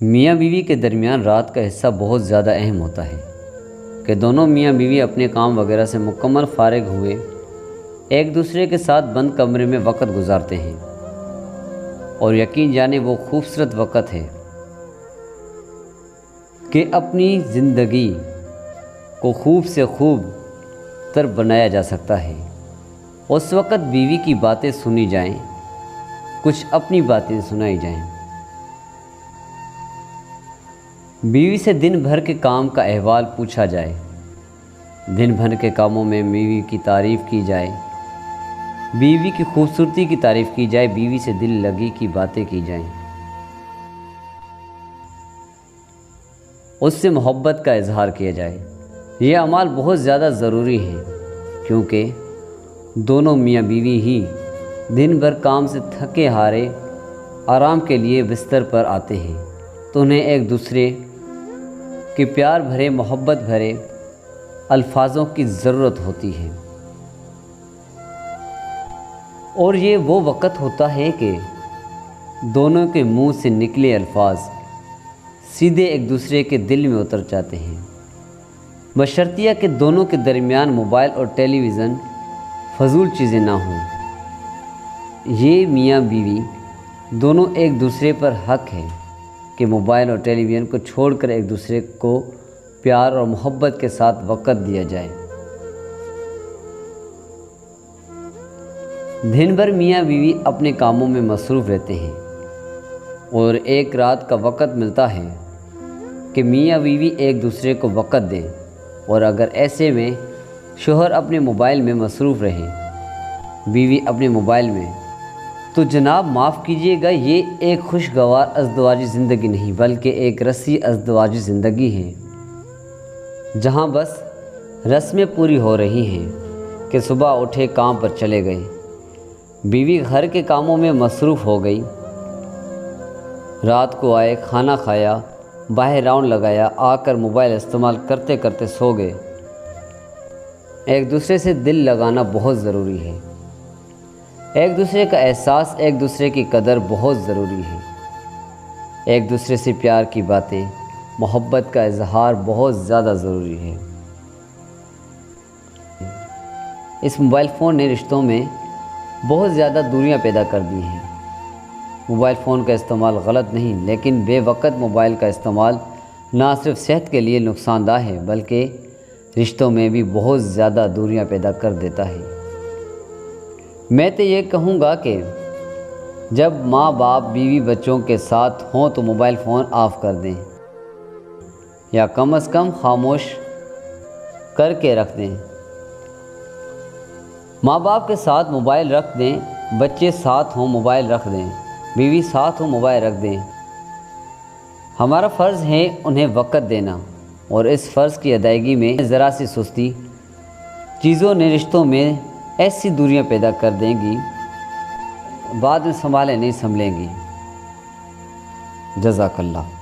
میاں بیوی کے درمیان رات کا حصہ بہت زیادہ اہم ہوتا ہے کہ دونوں میاں بیوی اپنے کام وغیرہ سے مکمل فارغ ہوئے ایک دوسرے کے ساتھ بند کمرے میں وقت گزارتے ہیں، اور یقین جانے وہ خوبصورت وقت ہے کہ اپنی زندگی کو خوب سے خوب تر بنایا جا سکتا ہے۔ اس وقت بیوی کی باتیں سنی جائیں، کچھ اپنی باتیں سنائی جائیں، بیوی سے دن بھر کے کام کا احوال پوچھا جائے، دن بھر کے کاموں میں بیوی کی تعریف کی جائے، بیوی کی خوبصورتی کی تعریف کی جائے، بیوی سے دل لگی کی باتیں کی جائیں، اس سے محبت کا اظہار کیا جائے۔ یہ اعمال بہت زیادہ ضروری ہیں کیونکہ دونوں میاں بیوی ہی دن بھر کام سے تھکے ہارے آرام کے لیے بستر پر آتے ہیں، تو انہیں ایک دوسرے کے پیار بھرے محبت بھرے الفاظوں کی ضرورت ہوتی ہے، اور یہ وہ وقت ہوتا ہے کہ دونوں کے منہ سے نکلے الفاظ سیدھے ایک دوسرے کے دل میں اتر جاتے ہیں، بشرطیہ کہ دونوں کے درمیان موبائل اور ٹیلی ویژن فضول چیزیں نہ ہوں۔ یہ میاں بیوی دونوں ایک دوسرے پر حق ہے کہ موبائل اور ٹیلی ویژن کو چھوڑ کر ایک دوسرے کو پیار اور محبت کے ساتھ وقت دیا جائے۔ دن بھر میاں بیوی اپنے کاموں میں مصروف رہتے ہیں اور ایک رات کا وقت ملتا ہے کہ میاں بیوی ایک دوسرے کو وقت دیں، اور اگر ایسے میں شوہر اپنے موبائل میں مصروف رہے، بیوی اپنے موبائل میں، تو جناب معاف کیجیے گا، یہ ایک خوشگوار ازدواجی زندگی نہیں بلکہ ایک رسی ازدواجی زندگی ہے، جہاں بس رسمیں پوری ہو رہی ہیں کہ صبح اٹھے کام پر چلے گئے، بیوی گھر کے کاموں میں مصروف ہو گئی، رات کو آئے، کھانا کھایا، باہر راؤنڈ لگایا، آ کر موبائل استعمال کرتے کرتے سو گئے۔ ایک دوسرے سے دل لگانا بہت ضروری ہے، ایک دوسرے کا احساس، ایک دوسرے کی قدر بہت ضروری ہے، ایک دوسرے سے پیار کی باتیں، محبت کا اظہار بہت زیادہ ضروری ہے۔ اس موبائل فون نے رشتوں میں بہت زیادہ دوریاں پیدا کر دی ہیں۔ موبائل فون کا استعمال غلط نہیں، لیکن بے وقت موبائل کا استعمال نہ صرف صحت کے لیے نقصان دہ ہے بلکہ رشتوں میں بھی بہت زیادہ دوریاں پیدا کر دیتا ہے۔ میں تو یہ کہوں گا کہ جب ماں باپ بیوی بچوں کے ساتھ ہوں تو موبائل فون آف کر دیں، یا کم از کم خاموش کر کے رکھ دیں۔ ماں باپ کے ساتھ موبائل رکھ دیں، بچے ساتھ ہوں موبائل رکھ دیں، بیوی ساتھ ہوں موبائل رکھ دیں۔ ہمارا فرض ہے انہیں وقت دینا، اور اس فرض کی ادائیگی میں ذرا سی سستی چیزوں نے رشتوں میں ایسی دوریاں پیدا کر دیں گی، بعد میں سنبھالے نہیں سنبھلیں گی۔ جزاک اللہ۔